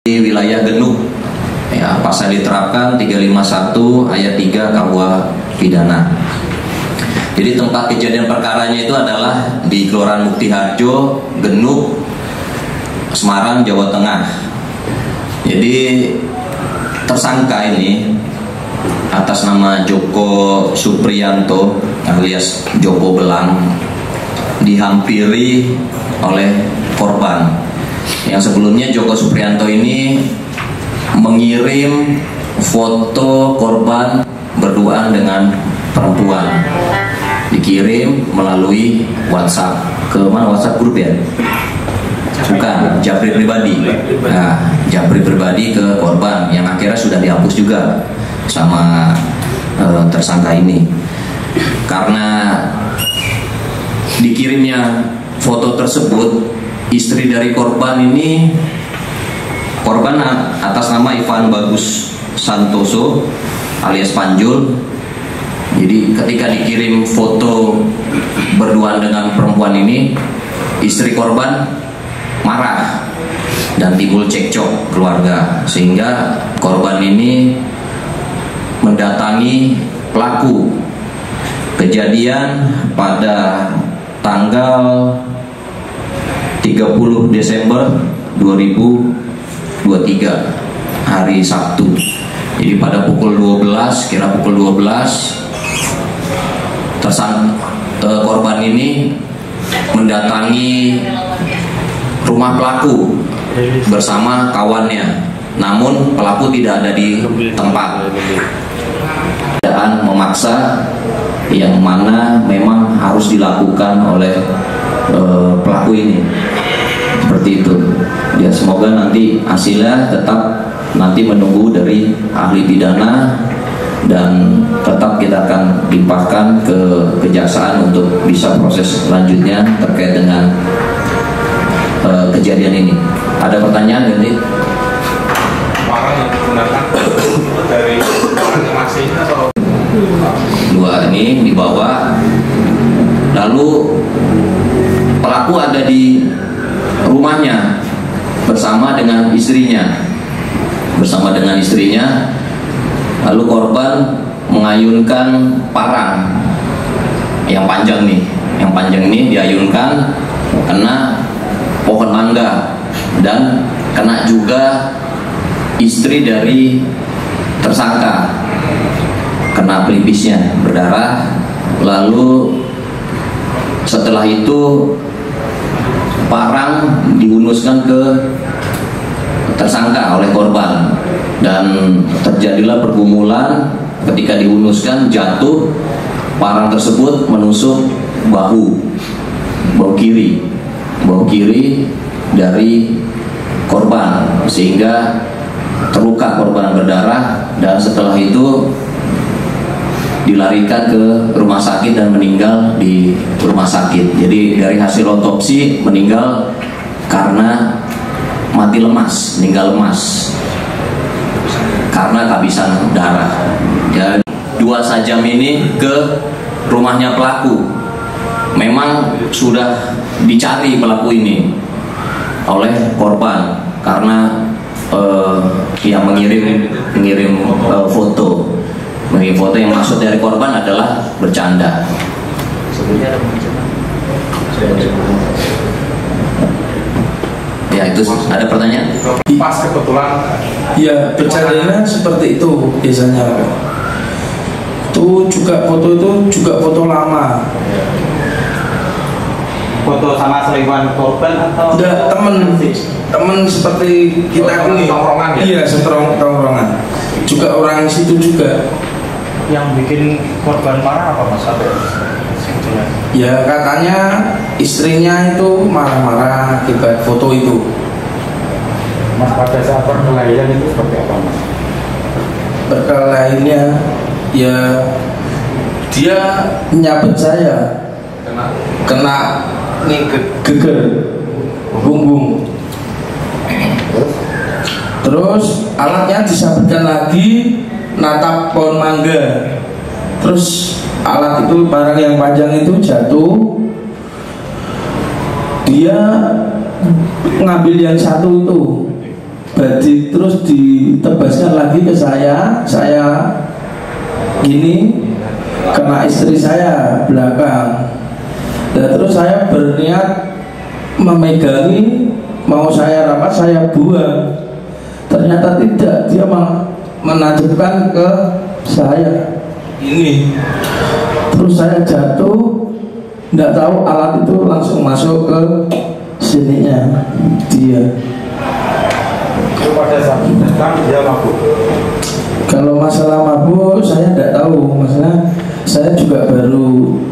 di wilayah Genuk ya, pasal diterapkan 351 ayat 3 KUH pidana. Jadi tempat kejadian perkaranya itu adalah di Kelurahan Mukti Harjo, Genuk, Semarang, Jawa Tengah. Jadi tersangka ini atas nama Joko Supriyanto alias Joko Belang dihampiri oleh korban. Yang sebelumnya Joko Supriyanto ini mengirim foto korban berduaan dengan perempuan, dikirim melalui WhatsApp. Ke mana? WhatsApp grup ya? Bukan, japri pribadi. Nah, japri pribadi ke korban yang akhirnya sudah dihapus juga sama tersangka ini. Karena dikirimnya foto tersebut, istri dari korban ini, korban atas nama Ivan Bagus Santoso alias Panjul. Jadi ketika dikirim foto berduaan dengan perempuan ini, istri korban marah dan timbul cekcok keluarga, sehingga korban ini mendatangi pelaku. Kejadian pada tanggal 30 Desember 2023 hari Sabtu. Jadi pada pukul 12, kira pukul 12, korban ini mendatangi rumah pelaku bersama kawannya. Namun pelaku tidak ada di tempat. Keadaan memaksa yang mana memang harus dilakukan oleh pelaku ini, seperti itu ya. Semoga nanti hasilnya tetap nanti menunggu dari ahli pidana, dan tetap kita akan limpahkan ke kejaksaan untuk bisa proses selanjutnya terkait dengan kejadian ini. Ada pertanyaan ini? Barang yang digunakan dari masing-masing atau dua ini dibawa, lalu pelaku ada di rumahnya bersama dengan istrinya. Lalu korban mengayunkan parang yang panjang nih, diayunkan kena pohon mangga dan kena juga istri dari tersangka, kena pelipisnya berdarah. Lalu setelah itu parang dihunuskan ke tersangka oleh korban, dan terjadilah pergumulan. Ketika dihunuskan, jatuh, parang tersebut menusuk bahu kiri dari korban, sehingga terluka korban berdarah, dan setelah itu dilarikan ke rumah sakit dan meninggal di rumah sakit. Jadi dari hasil otopsi meninggal karena meninggal lemas karena kehabisan darah. Dan 2 jam ini ke rumahnya pelaku. Memang sudah dicari pelaku ini oleh korban karena yang mengirim foto yang maksud dari korban adalah bercanda. Ya, itu ada pertanyaan? pas kebetulan? Ya, bercandanya seperti itu biasanya. Itu juga foto lama. Foto sama selingkuhan korban atau? Enggak, temen seperti kita ini. Tongkrongan ya? Iya, tongkrongan. Juga orang situ juga. Yang bikin korban parah apa mas? Ya katanya istrinya itu marah-marah akibat foto itu. Mas, pada saat perkelahian itu seperti apa mas? Perkelahiannya ya dia nyabet saya, kena geger punggung. Terus alatnya disabetkan lagi, natap pohon mangga. Terus alat itu, barang yang panjang itu jatuh. Dia ngambil yang satu itu, badik, terus ditebaskan lagi ke saya gini kena istri saya belakang. Dan terus saya berniat memegangi, mau saya rapat, saya buang. Ternyata tidak, dia menajamkan ke saya ini. Terus saya jatuh, tidak tahu alat itu langsung masuk ke sininya dia. Itu pada saat datang dia mabuk. Kalau masalah mabuk saya tidak tahu, masalah saya juga baru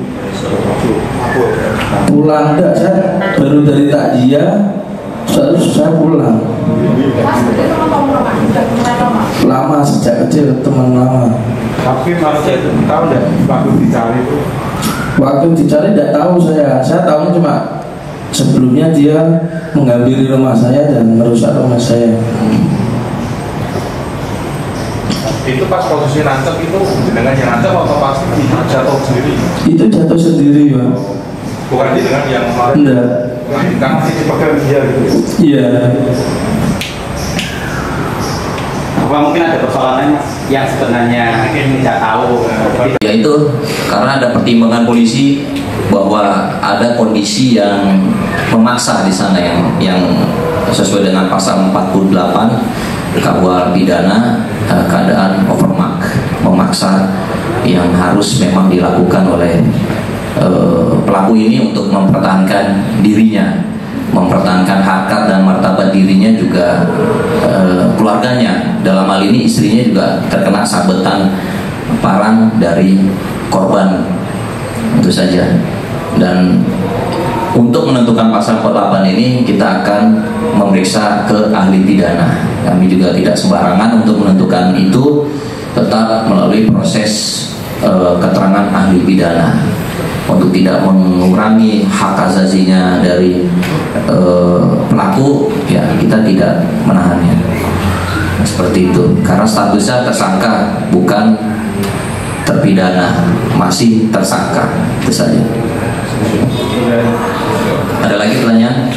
pulang, enggak, saya baru dari takziah, saya pulang. Lama, sejak kecil, teman lama. Tapi masih tahu nggak waktu dicari itu? Waktu dicari tidak tahu saya tahunya cuma sebelumnya dia menghampiri rumah saya dan merusak rumah saya. Itu pas posisi nancep itu dengan yang nancep atau pas jatuh sendiri? Itu jatuh sendiri, Pak. Bukan di dengan yang kemarin? Enggak. Kan masih dipegang dia gitu. Iya. Apa mungkin ada persoalan yang sebenarnya tidak tahu? Yaitu karena ada pertimbangan polisi bahwa ada kondisi yang memaksa di sana yang sesuai dengan pasal 48 KUH pidana, keadaan overmark, memaksa, yang harus memang dilakukan oleh pelaku ini untuk mempertahankan dirinya, mempertahankan harkat dan martabat dirinya, juga keluarganya. Dalam hal ini istrinya juga terkena sabetan parang dari korban, itu saja. Dan untuk menentukan pasal 48 ini kita akan memeriksa ke ahli pidana. Kami juga tidak sembarangan untuk menentukan itu, tetap melalui proses keterangan ahli pidana untuk tidak mengurangi hak azazinya dari pelaku. Ya, kita tidak menahannya seperti itu karena statusnya tersangka, bukan terpidana, masih tersangka. Itu saja. Ada lagi pertanyaan?